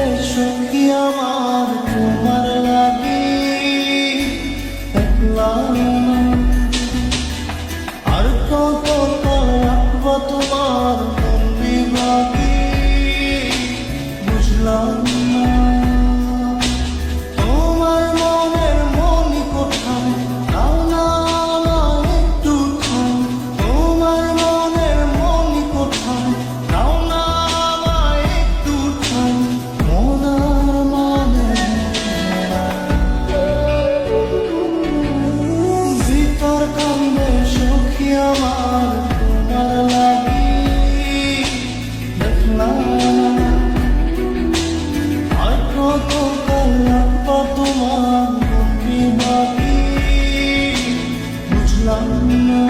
কান্দে সখী আমার তোমার লাগি একলা আর কত কাল রাখবো তোমার মন বিভাগী বুঝলাম না তোমার মনের মনি কোথায় দাও না আমায় একটু ঠাঁই তোমার মনের মনি কোথায় দাও না আমায় একটু ঠাঁই মন আর মানে ভিতর কান্দে সখী আমার তোমার লাগি দেখলাম আর কত কাল রাখবো তোমার মন বিভাগী বুঝলাম না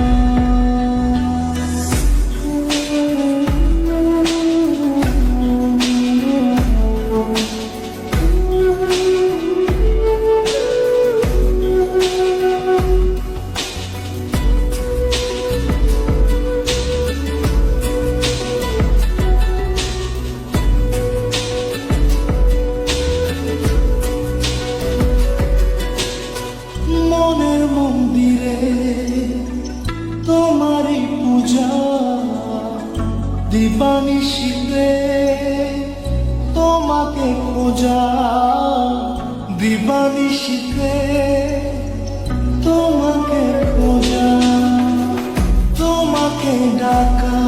মনের মন্দিরে তোমারই পূজা দিবানিশীতে তোমাকে খোঁজা দিবানিশীতে তোমাকে খোঁজা তোমাকে ডাকা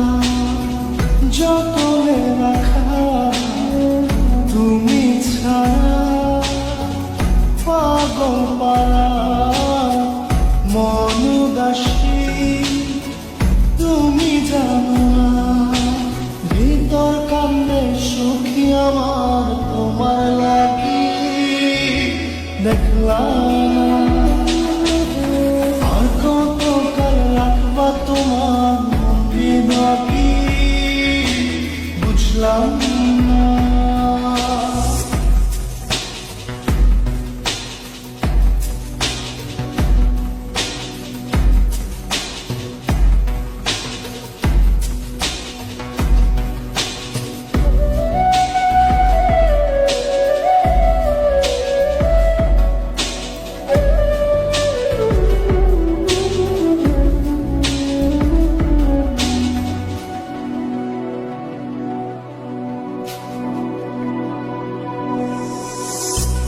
যতনে রাখা তুমি ছাড়া পাগল পাড়া মন উদাসী তুমি জানো না ভিতর কান্দে সখী আমার তোমার লাগি দেখলাম আর কত কাল রাখবা তোমার মন বিভাগী বুঝলাম না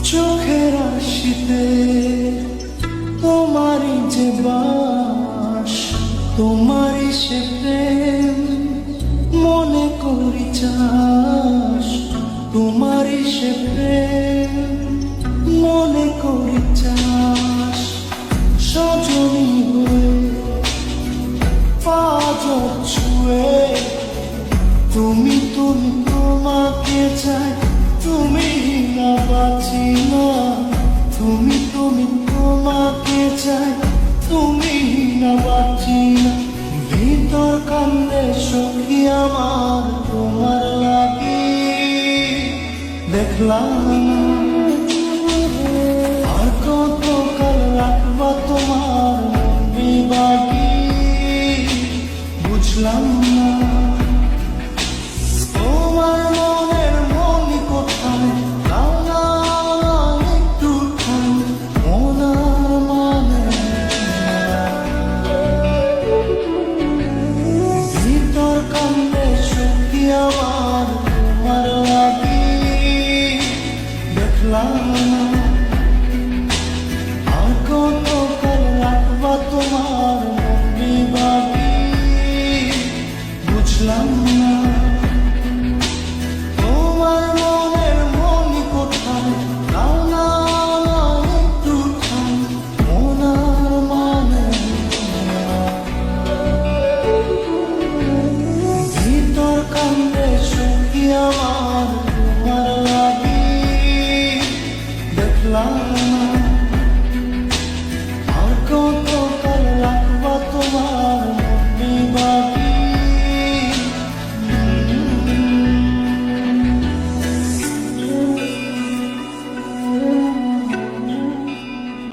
চোখের আশিতে তোমারই যে বাস তোমারই সে প্রেম মনে করি চাস তোমারই সে প্রেম মনে করি চাস সজনী হয়ে পাঁচ ছুঁয়ে তুমি তুমি তোমাকে চাই তুমি না বাঁচি না তুমি তুমি তোমাকে চাই তুমি না বাঁচি না ভিতর কান্দে সখী আমার তোমার লাগি দেখলাম আর কত কাল রাখবা তোমার মন বিভাগী বুঝলাম না তোমার মনের মনি কোথায় দাও না একটু ঠাঁই মন আর মানে ভিতর কান্দে সখী আমার তোমার লাগি দেখলাম আর কত কাল রাখবা তোমার মন বিভাগী বুঝলাম না তোমার মনের মনি কোথায় দাও না একটু ঠাঁই মন আর মানে ভিতর কান্দে সখী আমার তোমার লাগি দেখলাম